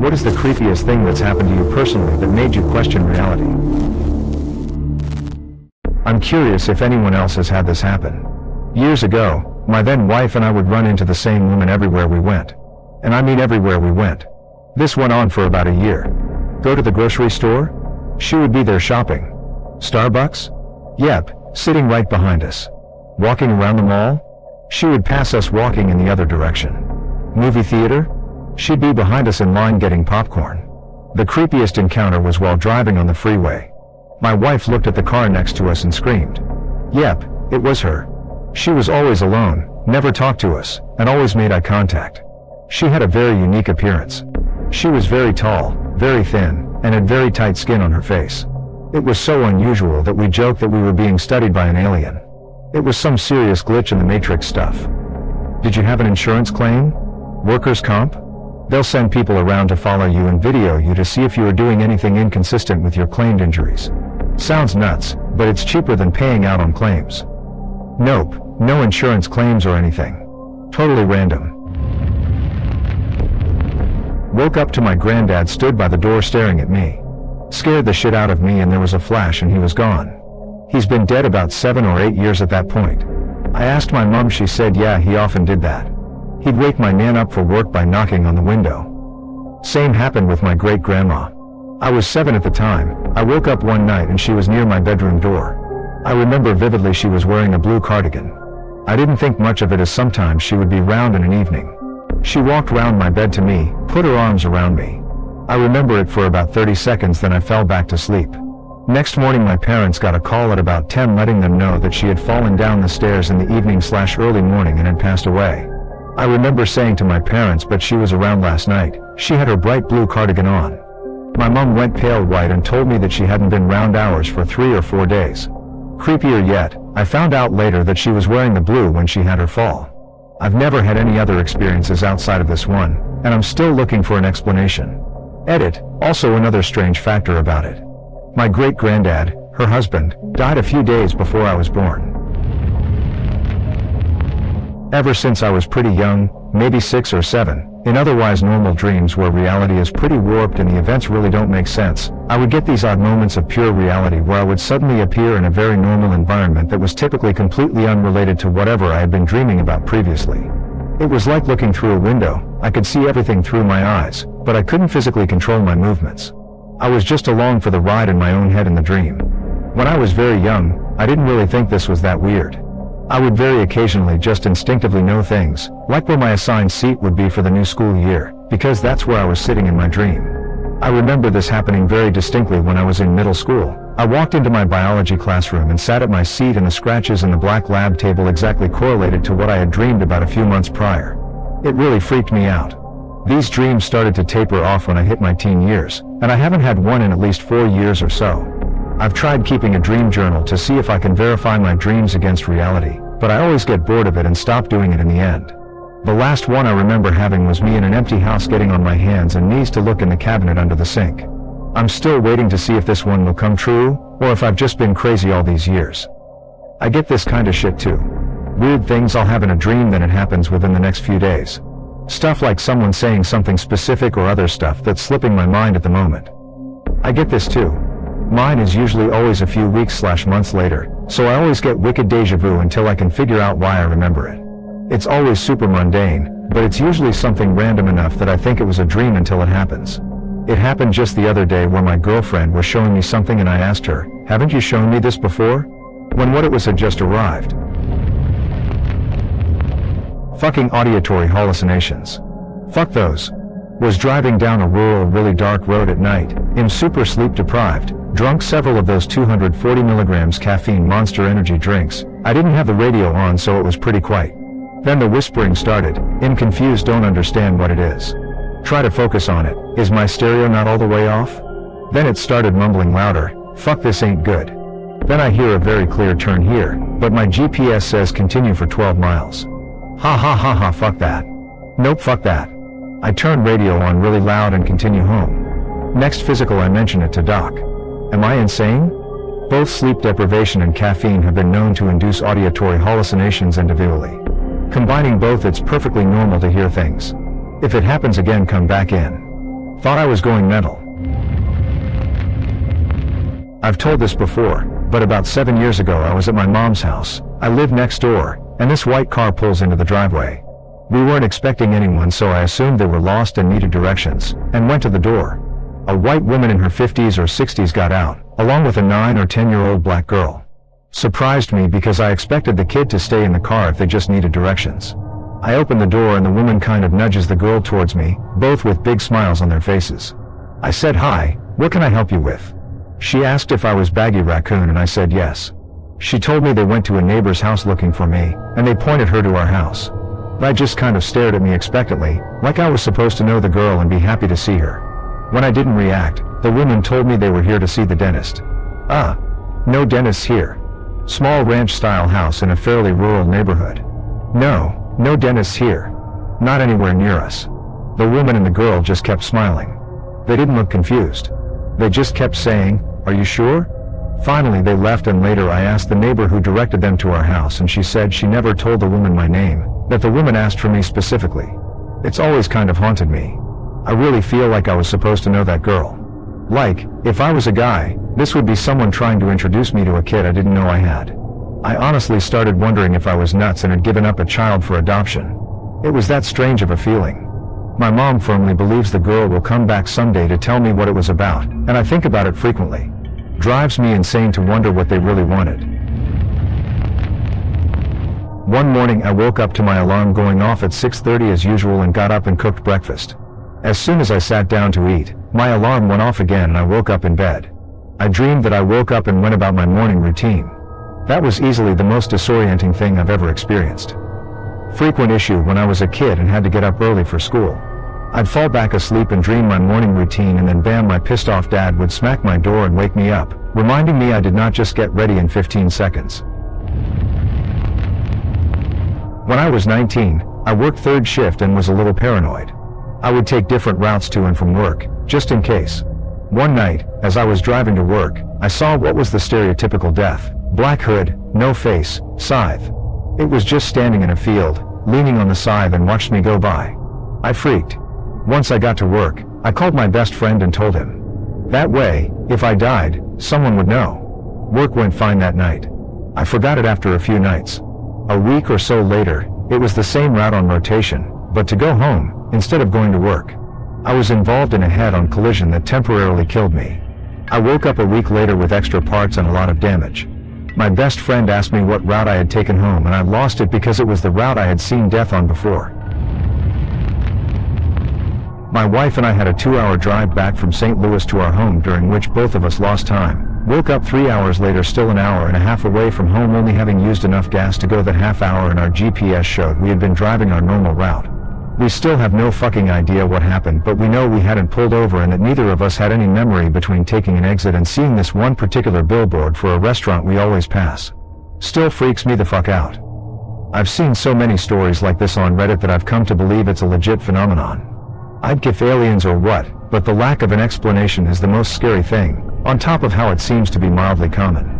What is the creepiest thing that's happened to you personally that made you question reality? I'm curious if anyone else has had this happen. Years ago, my then wife and I would run into the same woman everywhere we went. And I mean everywhere we went. This went on for about a year. Go to the grocery store? She would be there shopping. Starbucks? Yep, sitting right behind us. Walking around the mall? She would pass us walking in the other direction. Movie theater? She'd be behind us in line getting popcorn. The creepiest encounter was while driving on the freeway. My wife looked at the car next to us and screamed. Yep, it was her. She was always alone, never talked to us, and always made eye contact. She had a very unique appearance. She was very tall, very thin, and had very tight skin on her face. It was so unusual that we joked that we were being studied by an alien. It was some serious glitch in the Matrix stuff. Did you have an insurance claim? Workers' comp? They'll send people around to follow you and video you to see if you are doing anything inconsistent with your claimed injuries. Sounds nuts, but it's cheaper than paying out on claims. Nope, no insurance claims or anything. Totally random. Woke up to my granddad stood by the door staring at me. Scared the shit out of me and there was a flash and he was gone. He's been dead about 7 or 8 years at that point. I asked my mom, she said yeah, he often did that. He'd wake my nan up for work by knocking on the window. Same happened with my great-grandma. I was 7 at the time. I woke up one night and she was near my bedroom door. I remember vividly she was wearing a blue cardigan. I didn't think much of it as sometimes she would be round in an evening. She walked round my bed to me, put her arms around me. I remember it for about 30 seconds, then I fell back to sleep. Next morning my parents got a call at about 10 letting them know that she had fallen down the stairs in the evening/early morning and had passed away. I remember saying to my parents, but she was around last night. She had her bright blue cardigan on. My mom went pale white and told me that she hadn't been round ours for 3 or 4 days. Creepier yet, I found out later that she was wearing the blue when she had her fall. I've never had any other experiences outside of this one, and I'm still looking for an explanation. Edit, also another strange factor about it. My great-granddad, her husband, died a few days before I was born. Ever since I was pretty young, maybe 6 or 7, in otherwise normal dreams where reality is pretty warped and the events really don't make sense, I would get these odd moments of pure reality where I would suddenly appear in a very normal environment that was typically completely unrelated to whatever I had been dreaming about previously. It was like looking through a window. I could see everything through my eyes, but I couldn't physically control my movements. I was just along for the ride in my own head in the dream. When I was very young, I didn't really think this was that weird. I would very occasionally just instinctively know things, like where my assigned seat would be for the new school year, because that's where I was sitting in my dream. I remember this happening very distinctly when I was in middle school. I walked into my biology classroom and sat at my seat, and the scratches in the black lab table exactly correlated to what I had dreamed about a few months prior. It really freaked me out. These dreams started to taper off when I hit my teen years, and I haven't had one in at least 4 years or so. I've tried keeping a dream journal to see if I can verify my dreams against reality, but I always get bored of it and stop doing it in the end. The last one I remember having was me in an empty house getting on my hands and knees to look in the cabinet under the sink. I'm still waiting to see if this one will come true, or if I've just been crazy all these years. I get this kind of shit too. Weird things I'll have in a dream, then it happens within the next few days. Stuff like someone saying something specific or other stuff that's slipping my mind at the moment. I get this too. Mine is usually always a few weeks/months later, so I always get wicked deja vu until I can figure out why I remember it. It's always super mundane, but it's usually something random enough that I think it was a dream until it happens. It happened just the other day where my girlfriend was showing me something and I asked her, "Haven't you shown me this before?" When what it was had just arrived. Fucking auditory hallucinations. Fuck those. Was driving down a rural, really dark road at night, am super sleep deprived, drunk several of those 240 milligrams caffeine Monster Energy drinks. I didn't have the radio on, so it was pretty quiet. Then the whispering started. I'm confused, don't understand what it is. Try to focus on it. Is my stereo not all the way off? Then it started mumbling louder. Fuck, this ain't good. Then I hear a very clear turn here, but my GPS says continue for 12 miles. Ha ha ha ha, fuck that. Nope, fuck that. I turn radio on really loud and continue home. Next physical, I mention it to Doc. Am I insane? Both sleep deprivation and caffeine have been known to induce auditory hallucinations individually. Combining both, it's perfectly normal to hear things. If it happens again, come back in. Thought I was going mental. I've told this before, but about 7 years ago I was at my mom's house. I live next door, and this white car pulls into the driveway. We weren't expecting anyone, so I assumed they were lost and needed directions, and went to the door. A white woman in her 50s or 60s got out, along with a 9 or 10-year-old black girl. Surprised me because I expected the kid to stay in the car if they just needed directions. I open the door and the woman kind of nudges the girl towards me, both with big smiles on their faces. I said, "Hi, what can I help you with?" She asked if I was Baggy Raccoon and I said yes. She told me they went to a neighbor's house looking for me, and they pointed her to our house. I just kind of stared at me expectantly, like I was supposed to know the girl and be happy to see her. When I didn't react, the woman told me they were here to see the dentist. No dentists here. Small ranch-style house in a fairly rural neighborhood. No dentists here. Not anywhere near us. The woman and the girl just kept smiling. They didn't look confused. They just kept saying, "Are you sure?" Finally they left, and later I asked the neighbor who directed them to our house, and she said she never told the woman my name, that the woman asked for me specifically. It's always kind of haunted me. I really feel like I was supposed to know that girl. Like, if I was a guy, this would be someone trying to introduce me to a kid I didn't know I had. I honestly started wondering if I was nuts and had given up a child for adoption. It was that strange of a feeling. My mom firmly believes the girl will come back someday to tell me what it was about, and I think about it frequently. Drives me insane to wonder what they really wanted. One morning I woke up to my alarm going off at 6:30 as usual and got up and cooked breakfast. As soon as I sat down to eat, my alarm went off again and I woke up in bed. I dreamed that I woke up and went about my morning routine. That was easily the most disorienting thing I've ever experienced. Frequent issue when I was a kid and had to get up early for school. I'd fall back asleep and dream my morning routine, and then bam, my pissed off dad would smack my door and wake me up, reminding me I did not just get ready in 15 seconds. When I was 19, I worked third shift and was a little paranoid. I would take different routes to and from work, just in case. One night, as I was driving to work, I saw what was the stereotypical death: black hood, no face, scythe. It was just standing in a field, leaning on the scythe, and watched me go by. I freaked. Once I got to work, I called my best friend and told him. That way, if I died, someone would know. Work went fine that night. I forgot it after a few nights. A week or so later, it was the same route on rotation, but to go home, instead of going to work. I was involved in a head-on collision that temporarily killed me. I woke up a week later with extra parts and a lot of damage. My best friend asked me what route I had taken home, and I lost it because it was the route I had seen death on before. My wife and I had a 2-hour drive back from St. Louis to our home, during which both of us lost time. Woke up 3 hours later, still an hour and a half away from home, only having used enough gas to go that half hour, and our GPS showed we had been driving our normal route. We still have no fucking idea what happened, but we know we hadn't pulled over and that neither of us had any memory between taking an exit and seeing this one particular billboard for a restaurant we always pass. Still freaks me the fuck out. I've seen so many stories like this on Reddit that I've come to believe it's a legit phenomenon. I'd give aliens or what, but the lack of an explanation is the most scary thing, on top of how it seems to be mildly common.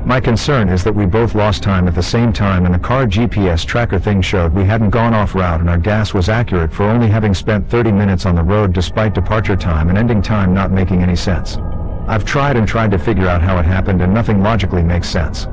My concern is that we both lost time at the same time, and the car GPS tracker thing showed we hadn't gone off route, and our gas was accurate for only having spent 30 minutes on the road despite departure time and ending time not making any sense. I've tried to figure out how it happened, and nothing logically makes sense.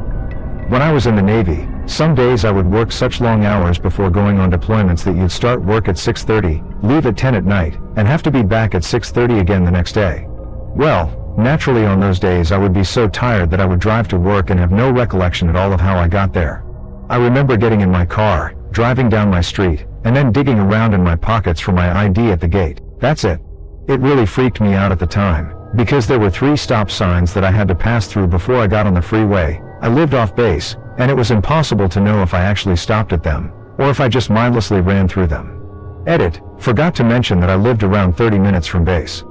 When I was in the Navy, some days I would work such long hours before going on deployments that you'd start work at 6:30, leave at 10 at night, and have to be back at 6:30 again the next day. Well, naturally on those days I would be so tired that I would drive to work and have no recollection at all of how I got there. I remember getting in my car, driving down my street, and then digging around in my pockets for my ID at the gate. That's it. It really freaked me out at the time, because there were 3 stop signs that I had to pass through before I got on the freeway. I lived off base, and it was impossible to know if I actually stopped at them, or if I just mindlessly ran through them. Edit, forgot to mention that I lived around 30 minutes from base.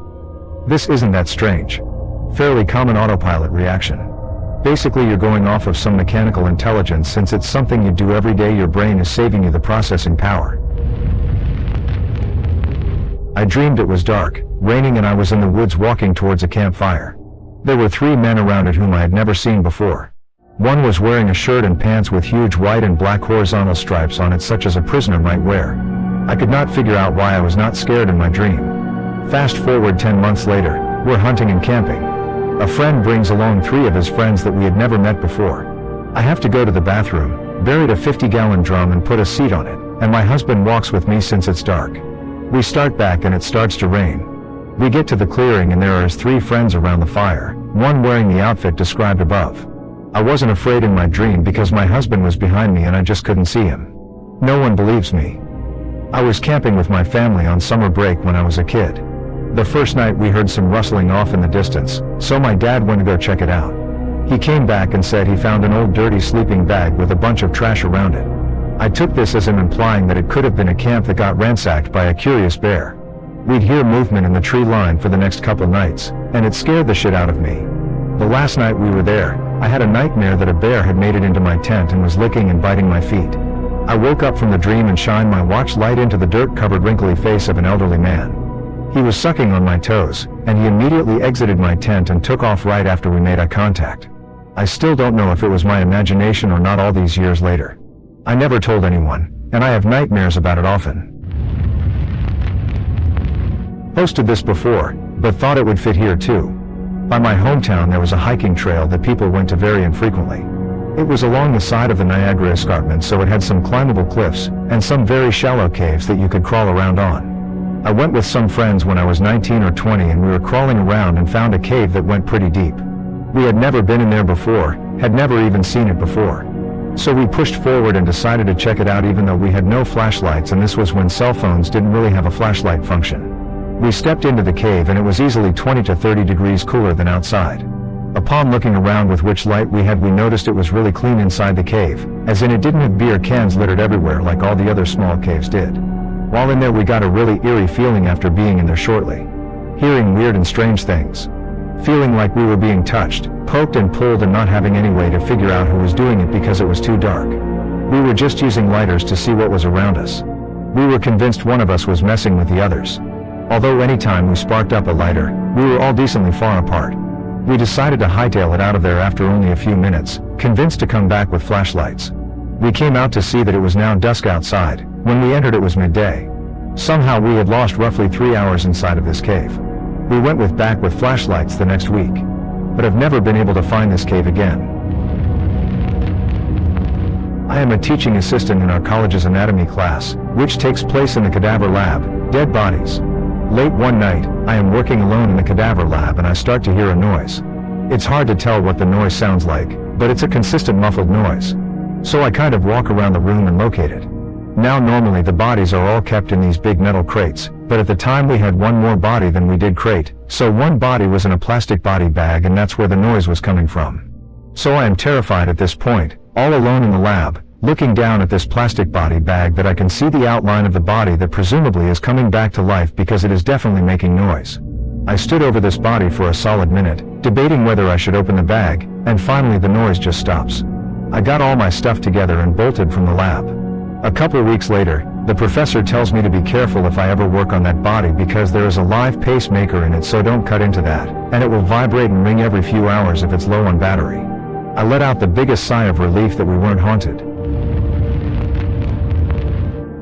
This isn't that strange. Fairly common autopilot reaction. Basically you're going off of some mechanical intelligence, since it's something you do every day. Your brain is saving you the processing power. I dreamed it was dark, raining, and I was in the woods walking towards a campfire. There were 3 men around it whom I had never seen before. One was wearing a shirt and pants with huge white and black horizontal stripes on it, such as a prisoner might wear. I could not figure out why I was not scared in my dream. Fast forward 10 months later, we're hunting and camping. A friend brings along 3 of his friends that we had never met before. I have to go to the bathroom, buried a 50-gallon drum and put a seat on it, and my husband walks with me since it's dark. We start back and it starts to rain. We get to the clearing and there are his 3 friends around the fire, one wearing the outfit described above. I wasn't afraid in my dream because my husband was behind me and I just couldn't see him. No one believes me. I was camping with my family on summer break when I was a kid. The first night we heard some rustling off in the distance, so my dad went to go check it out. He came back and said he found an old dirty sleeping bag with a bunch of trash around it. I took this as him implying that it could have been a camp that got ransacked by a curious bear. We'd hear movement in the tree line for the next couple nights, and it scared the shit out of me. The last night we were there, I had a nightmare that a bear had made it into my tent and was licking and biting my feet. I woke up from the dream and shined my watch light into the dirt-covered wrinkly face of an elderly man. He was sucking on my toes, and he immediately exited my tent and took off right after we made eye contact. I still don't know if it was my imagination or not all these years later. I never told anyone, and I have nightmares about it often. Posted this before, but thought it would fit here too. By my hometown there was a hiking trail that people went to very infrequently. It was along the side of the Niagara Escarpment, so it had some climbable cliffs, and some very shallow caves that you could crawl around on. I went with some friends when I was 19 or 20 and we were crawling around and found a cave that went pretty deep. We had never been in there before, had never even seen it before. So we pushed forward and decided to check it out even though we had no flashlights, and this was when cell phones didn't really have a flashlight function. We stepped into the cave and it was easily 20 to 30 degrees cooler than outside. Upon looking around with which light we had, we noticed it was really clean inside the cave, as in it didn't have beer cans littered everywhere like all the other small caves did. While in there we got a really eerie feeling after being in there shortly. Hearing weird and strange things. Feeling like we were being touched, poked and pulled, and not having any way to figure out who was doing it because it was too dark. We were just using lighters to see what was around us. We were convinced one of us was messing with the others. Although anytime we sparked up a lighter, we were all decently far apart. We decided to hightail it out of there after only a few minutes, convinced to come back with flashlights. We came out to see that it was now dusk outside. When we entered it was midday. Somehow we had lost roughly 3 hours inside of this cave. We went back with flashlights the next week, but have never been able to find this cave again. I am a teaching assistant in our college's anatomy class, which takes place in the cadaver lab, dead bodies. Late one night, I am working alone in the cadaver lab and I start to hear a noise. It's hard to tell what the noise sounds like, but it's a consistent muffled noise. So I kind of walk around the room and locate it. Now normally the bodies are all kept in these big metal crates, but at the time we had one more body than we did crate, so one body was in a plastic body bag and that's where the noise was coming from. So I am terrified at this point, all alone in the lab, looking down at this plastic body bag that I can see the outline of the body that presumably is coming back to life because it is definitely making noise. I stood over this body for a solid minute, debating whether I should open the bag, and finally the noise just stops. I got all my stuff together and bolted from the lab. A couple weeks later, the professor tells me to be careful if I ever work on that body because there is a live pacemaker in it, so don't cut into that, and it will vibrate and ring every few hours if it's low on battery. I let out the biggest sigh of relief that we weren't haunted.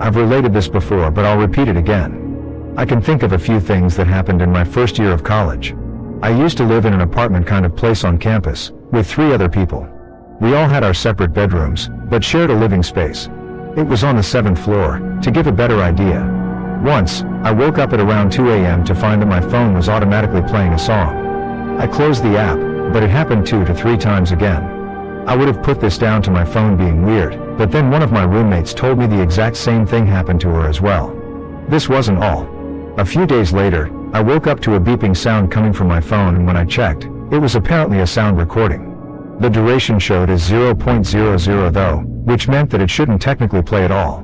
I've related this before, but I'll repeat it again. I can think of a few things that happened in my first year of college. I used to live in an apartment kind of place on campus, with 3 other people. We all had our separate bedrooms, but shared a living space. It was on the 7th floor. To give a better idea, once, I woke up at around 2 a.m. to find that my phone was automatically playing a song. I closed the app, but it happened 2 to 3 times again. I would have put this down to my phone being weird, but then one of my roommates told me the exact same thing happened to her as well. This wasn't all. A few days later, I woke up to a beeping sound coming from my phone, and when I checked, it was apparently a sound recording. The duration showed as 0.00 though, which meant that it shouldn't technically play at all.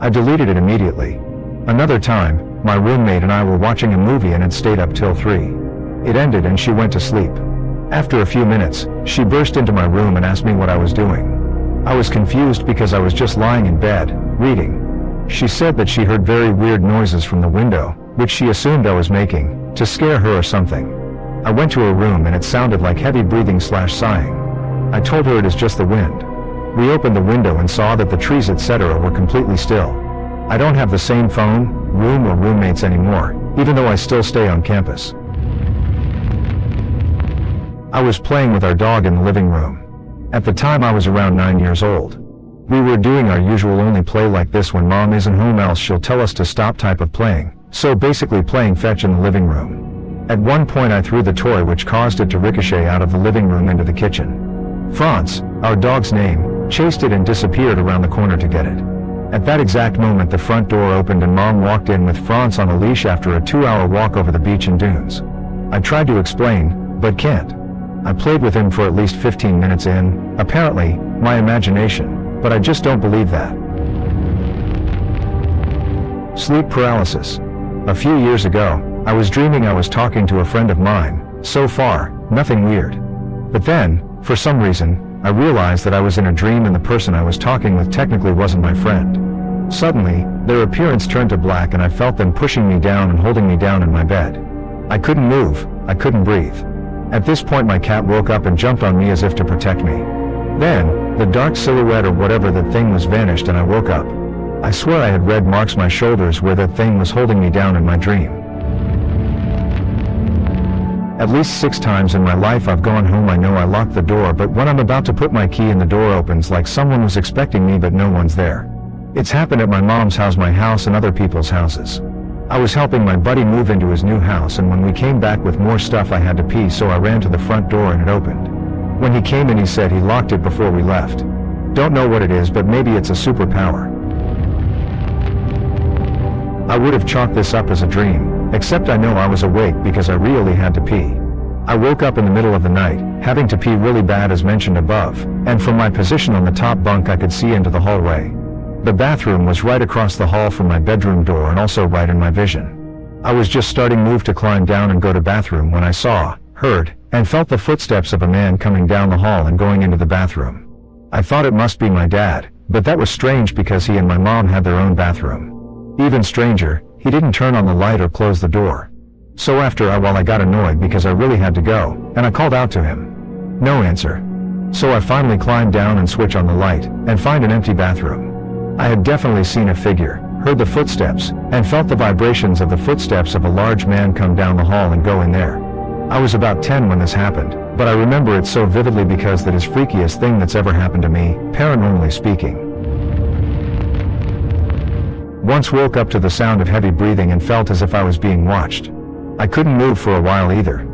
I deleted it immediately. Another time, my roommate and I were watching a movie and had stayed up till 3. It ended and she went to sleep. After a few minutes, she burst into my room and asked me what I was doing. I was confused because I was just lying in bed, reading. She said that she heard very weird noises from the window, which she assumed I was making, to scare her or something. I went to her room and it sounded like heavy breathing / sighing. I told her it is just the wind. We opened the window and saw that the trees etc. were completely still. I don't have the same phone, room or roommates anymore, even though I still stay on campus. I was playing with our dog in the living room. At the time I was around 9 years old. We were doing our usual only play like this when mom isn't home, else she'll tell us to stop type of playing, so basically playing fetch in the living room. At one point I threw the toy, which caused it to ricochet out of the living room into the kitchen. Franz, our dog's name, chased it and disappeared around the corner to get it. At that exact moment the front door opened and mom walked in with Franz on a leash after a 2-hour walk over the beach and dunes. I tried to explain, but can't. I played with him for at least 15 minutes in, apparently, my imagination, but I just don't believe that. Sleep paralysis. A few years ago, I was dreaming I was talking to a friend of mine. So far, nothing weird. But then, for some reason, I realized that I was in a dream and the person I was talking with technically wasn't my friend. Suddenly, their appearance turned to black and I felt them pushing me down and holding me down in my bed. I couldn't move, I couldn't breathe. At this point my cat woke up and jumped on me as if to protect me. Then, the dark silhouette or whatever that thing was vanished and I woke up. I swear I had red marks my shoulders where that thing was holding me down in my dream. At least 6 times in my life I've gone home. I know I locked the door, but when I'm about to put my key in, the door opens like someone was expecting me but no one's there. It's happened at my mom's house, my house, and other people's houses. I was helping my buddy move into his new house, and when we came back with more stuff I had to pee, so I ran to the front door and it opened. When he came in he said he locked it before we left. Don't know what it is, but maybe it's a superpower. I would have chalked this up as a dream, except I know I was awake because I really had to pee. I woke up in the middle of the night, having to pee really bad as mentioned above, and from my position on the top bunk I could see into the hallway. The bathroom was right across the hall from my bedroom door and also right in my vision. I was just starting move to climb down and go to bathroom when I saw, heard, and felt the footsteps of a man coming down the hall and going into the bathroom. I thought it must be my dad, but that was strange because he and my mom had their own bathroom. Even stranger, he didn't turn on the light or close the door. So after a while I got annoyed because I really had to go, and I called out to him. No answer. So I finally climbed down and switch on the light, and find an empty bathroom. I had definitely seen a figure, heard the footsteps, and felt the vibrations of the footsteps of a large man come down the hall and go in there. I was about 10 when this happened, but I remember it so vividly because that is freakiest thing that's ever happened to me, paranormally speaking. Once woke up to the sound of heavy breathing and felt as if I was being watched. I couldn't move for a while either.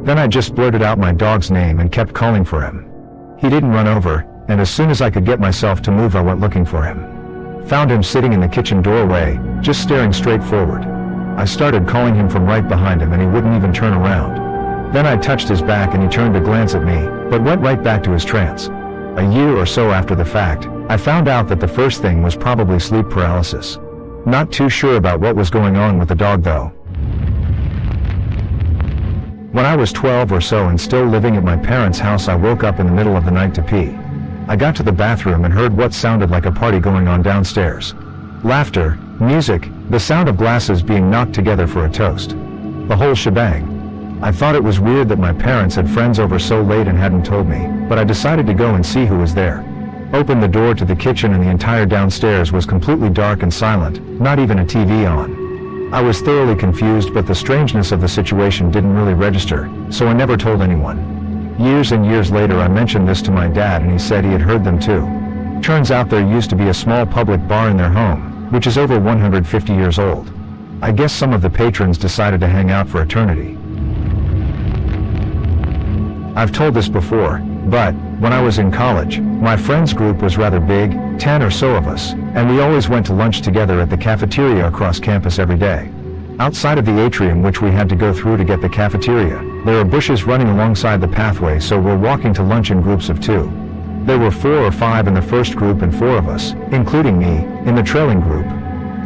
Then I just blurted out my dog's name and kept calling for him. He didn't run over, and as soon as I could get myself to move I went looking for him. Found him sitting in the kitchen doorway, just staring straight forward. I started calling him from right behind him and he wouldn't even turn around. Then I touched his back and he turned to glance at me, but went right back to his trance. A year or so after the fact, I found out that the first thing was probably sleep paralysis. Not too sure about what was going on with the dog though. When I was 12 or so and still living at my parents' house, I woke up in the middle of the night to pee. I got to the bathroom and heard what sounded like a party going on downstairs. Laughter, music, the sound of glasses being knocked together for a toast. The whole shebang. I thought it was weird that my parents had friends over so late and hadn't told me, but I decided to go and see who was there. Opened the door to the kitchen and the entire downstairs was completely dark and silent, not even a TV on. I was thoroughly confused, but the strangeness of the situation didn't really register, so I never told anyone. Years and years later I mentioned this to my dad and he said he had heard them too. Turns out there used to be a small public bar in their home, which is over 150 years old. I guess some of the patrons decided to hang out for eternity. I've told this before, but when I was in college, my friends group was rather big, 10 or so of us, and we always went to lunch together at the cafeteria across campus every day. Outside of the atrium, which we had to go through to get the cafeteria, there are bushes running alongside the pathway, so we're walking to lunch in groups of 2. There were 4 or 5 in the first group and 4 of us, including me, in the trailing group.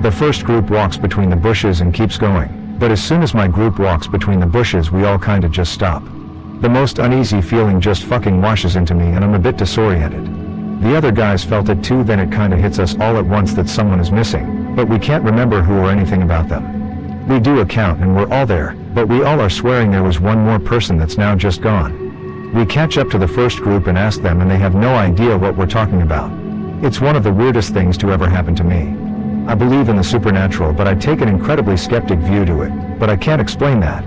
The first group walks between the bushes and keeps going, but as soon as my group walks between the bushes we all kinda just stop. The most uneasy feeling just fucking washes into me and I'm a bit disoriented. The other guys felt it too, then it kinda hits us all at once that someone is missing, but we can't remember who or anything about them. We do a count and we're all there, but we all are swearing there was one more person that's now just gone. We catch up to the first group and ask them and they have no idea what we're talking about. It's one of the weirdest things to ever happen to me. I believe in the supernatural, but I take an incredibly skeptic view to it, but I can't explain that.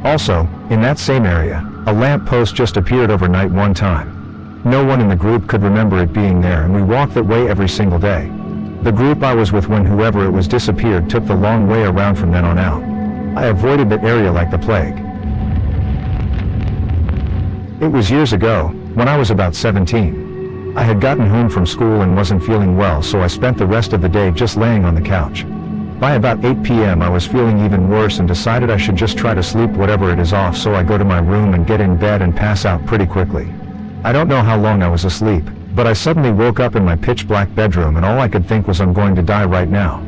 Also, in that same area, a lamp post just appeared overnight one time. No one in the group could remember it being there, and we walked that way every single day. The group I was with when whoever it was disappeared took the long way around from then on out. I avoided that area like the plague. It was years ago, when I was about 17. I had gotten home from school and wasn't feeling well, so I spent the rest of the day just laying on the couch. By about 8 p.m. I was feeling even worse and decided I should just try to sleep whatever it is off, so I go to my room and get in bed and pass out pretty quickly. I don't know how long I was asleep, but I suddenly woke up in my pitch black bedroom and all I could think was I'm going to die right now.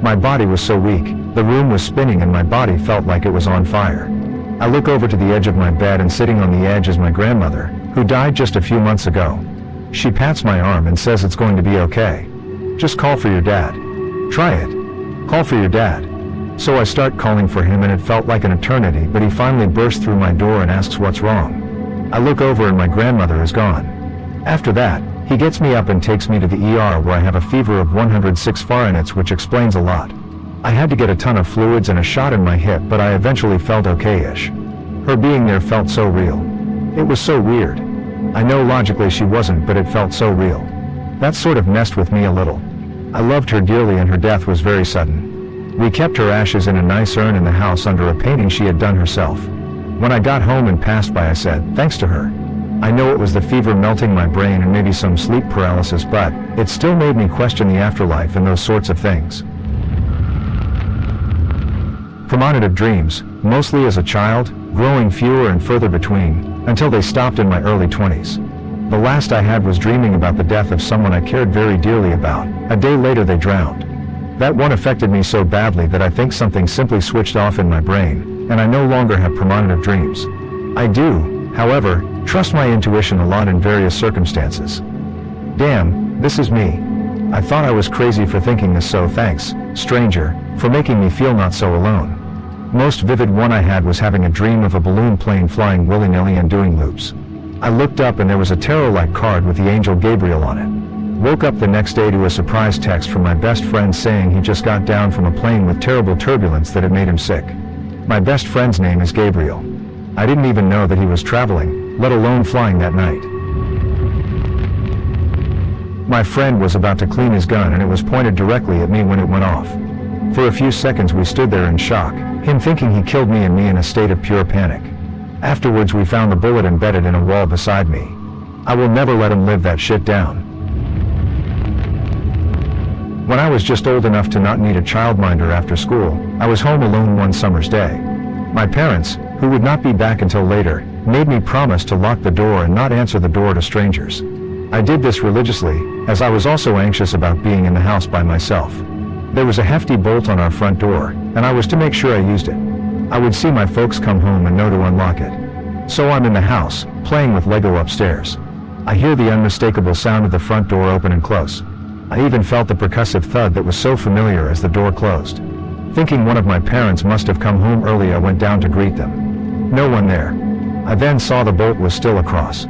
My body was so weak, the room was spinning and my body felt like it was on fire. I look over to the edge of my bed and sitting on the edge is my grandmother, who died just a few months ago. She pats my arm and says it's going to be okay. Just call for your dad. Try it. Call for your dad. So I start calling for him and it felt like an eternity, but he finally bursts through my door and asks what's wrong. I look over and my grandmother is gone. After that, he gets me up and takes me to the ER where I have a fever of 106 Fahrenheit, which explains a lot. I had to get a ton of fluids and a shot in my hip, but I eventually felt okay-ish. Her being there felt so real. It was so weird. I know logically she wasn't, but it felt so real. That sort of messed with me a little. I loved her dearly and her death was very sudden. We kept her ashes in a nice urn in the house under a painting she had done herself. When I got home and passed by I said, thanks to her. I know it was the fever melting my brain and maybe some sleep paralysis, but it still made me question the afterlife and those sorts of things. Premonitive dreams, mostly as a child, growing fewer and further between, until they stopped in my early 20s. The last I had was dreaming about the death of someone I cared very dearly about. A day later they drowned. That one affected me so badly that I think something simply switched off in my brain, and I no longer have premonitive dreams. I do, however, trust my intuition a lot in various circumstances. Damn, this is me. I thought I was crazy for thinking this, so thanks, stranger, for making me feel not so alone. Most vivid one I had was having a dream of a balloon plane flying willy-nilly and doing loops. I looked up and there was a tarot-like card with the angel Gabriel on it. Woke up the next day to a surprise text from my best friend saying he just got down from a plane with terrible turbulence that it made him sick. My best friend's name is Gabriel. I didn't even know that he was traveling, let alone flying that night. My friend was about to clean his gun and it was pointed directly at me when it went off. For a few seconds we stood there in shock, him thinking he killed me and me in a state of pure panic. Afterwards we found the bullet embedded in a wall beside me. I will never let him live that shit down. When I was just old enough to not need a childminder after school, I was home alone one summer's day. My parents, who would not be back until later, made me promise to lock the door and not answer the door to strangers. I did this religiously, as I was also anxious about being in the house by myself. There was a hefty bolt on our front door, and I was to make sure I used it. I would see my folks come home and know to unlock it. So I'm in the house, playing with Lego upstairs. I hear the unmistakable sound of the front door open and close. I even felt the percussive thud that was so familiar as the door closed. Thinking one of my parents must have come home early, I went down to greet them. No one there. I then saw the bolt was still across.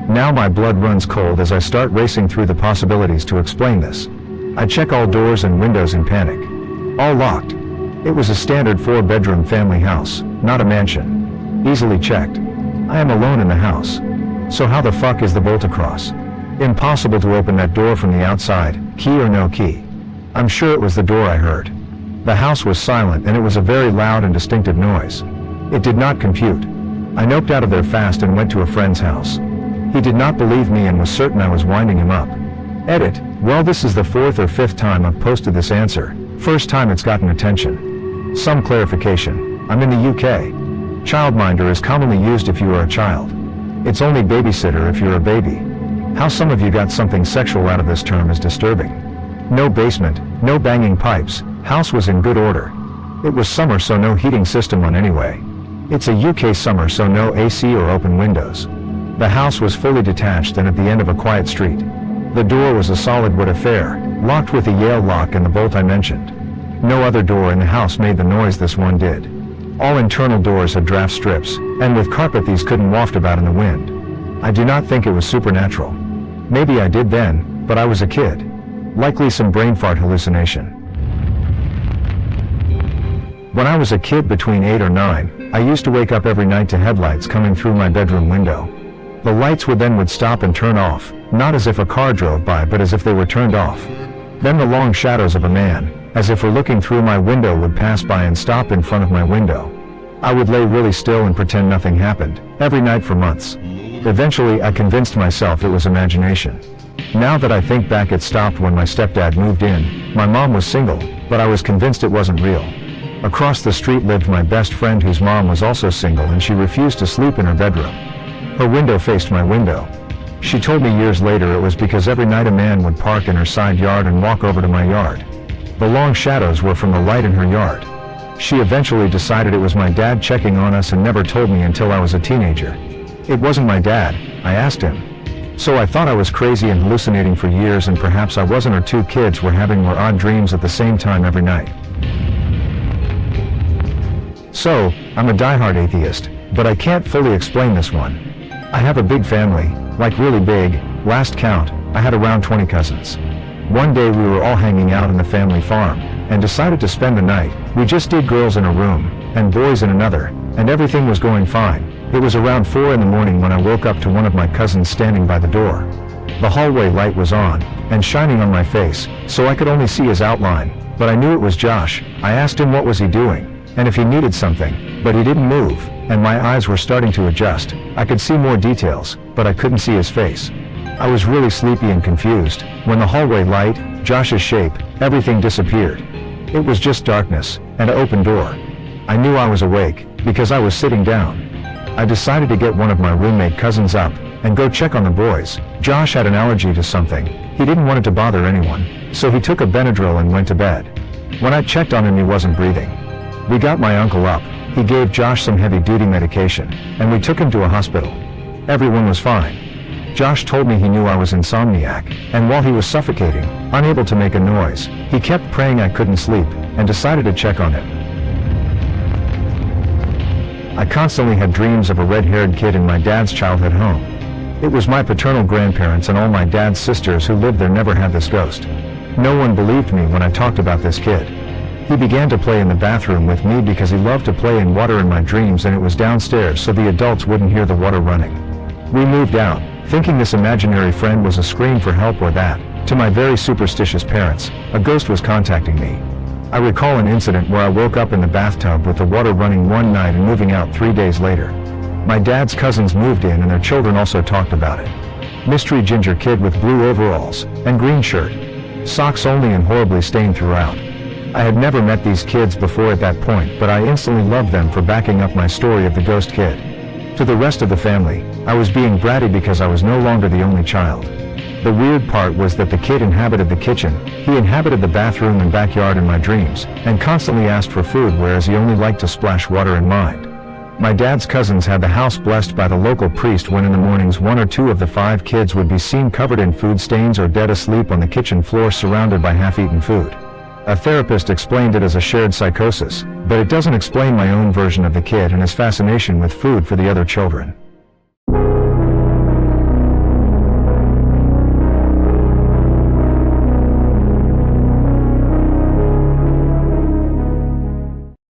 Now my blood runs cold as I start racing through the possibilities to explain this. I check all doors and windows in panic. All locked. It was a standard 4-bedroom family house, not a mansion. Easily checked. I am alone in the house. So how the fuck is the bolt across? Impossible to open that door from the outside, key or no key. I'm sure it was the door I heard. The house was silent and it was a very loud and distinctive noise. It did not compute. I noped out of there fast and went to a friend's house. He did not believe me and was certain I was winding him up. Edit. Well, this is the 4th or 5th time I've posted this answer. First time it's gotten attention. Some clarification. I'm in the UK. Childminder is commonly used if you are a child. It's only babysitter if you're a baby. How some of you got something sexual out of this term is disturbing. No basement, no banging pipes, house was in good order. It was summer, so no heating system on anyway. It's a UK summer, so no AC or open windows. The house was fully detached and at the end of a quiet street. The door was a solid wood affair, locked with a Yale lock and the bolt I mentioned. No other door in the house made the noise this one did. All internal doors had draft strips, and with carpet these couldn't waft about in the wind. I do not think it was supernatural. Maybe I did then, but I was a kid. Likely some brain fart hallucination. When I was a kid between 8 or 9, I used to wake up every night to headlights coming through my bedroom window. The lights would stop and turn off, not as if a car drove by but as if they were turned off. Then the long shadows of a man, as if were looking through my window, would pass by and stop in front of my window. I would lay really still and pretend nothing happened, every night for months. Eventually I convinced myself it was imagination. Now that I think back, it stopped when my stepdad moved in. My mom was single, but I was convinced it wasn't real. Across the street lived my best friend whose mom was also single, and she refused to sleep in her bedroom. Her window faced my window. She told me years later it was because every night a man would park in her side yard and walk over to my yard. The long shadows were from the light in her yard. She eventually decided it was my dad checking on us and never told me until I was a teenager. It wasn't my dad, I asked him. So I thought I was crazy and hallucinating for years, and perhaps I wasn't, or two kids were having more odd dreams at the same time every night. So, I'm a diehard atheist, but I can't fully explain this one. I have a big family, like really big. Last count, I had around 20 cousins. One day we were all hanging out in the family farm, and decided to spend the night. We just did girls in a room, and boys in another, and everything was going fine. It was around 4 in the morning when I woke up to one of my cousins standing by the door. The hallway light was on, and shining on my face, so I could only see his outline, but I knew it was Josh. I asked him what was he doing, and if he needed something, but he didn't move, and my eyes were starting to adjust. I could see more details, but I couldn't see his face. I was really sleepy and confused. When the hallway light, Josh's shape, everything disappeared. It was just darkness, and an open door. I knew I was awake, because I was sitting down. I decided to get one of my roommate cousins up, and go check on the boys. Josh had an allergy to something. He didn't want it to bother anyone, so he took a Benadryl and went to bed. When I checked on him, he wasn't breathing. We got my uncle up. He gave Josh some heavy-duty medication, and we took him to a hospital. Everyone was fine. Josh told me he knew I was insomniac, and while he was suffocating, unable to make a noise, he kept praying I couldn't sleep, and decided to check on him. I constantly had dreams of a red-haired kid in my dad's childhood home. It was my paternal grandparents and all my dad's sisters who lived there never had this ghost. No one believed me when I talked about this kid. He began to play in the bathroom with me because he loved to play in water in my dreams, and it was downstairs so the adults wouldn't hear the water running. We moved out, thinking this imaginary friend was a scream for help, or that, to my very superstitious parents, a ghost was contacting me. I recall an incident where I woke up in the bathtub with the water running one night and moving out 3 days later. My dad's cousins moved in and their children also talked about it. Mystery ginger kid with blue overalls and green shirt. Socks only and horribly stained throughout. I had never met these kids before at that point, but I instantly loved them for backing up my story of the ghost kid. To the rest of the family, I was being bratty because I was no longer the only child. The weird part was that the kid inhabited the kitchen, he inhabited the bathroom and backyard in my dreams, and constantly asked for food, whereas he only liked to splash water in mine. My dad's cousins had the house blessed by the local priest when in the mornings 1 or 2 of the 5 kids would be seen covered in food stains or dead asleep on the kitchen floor surrounded by half-eaten food. A therapist explained it as a shared psychosis, but it doesn't explain my own version of the kid and his fascination with food for the other children.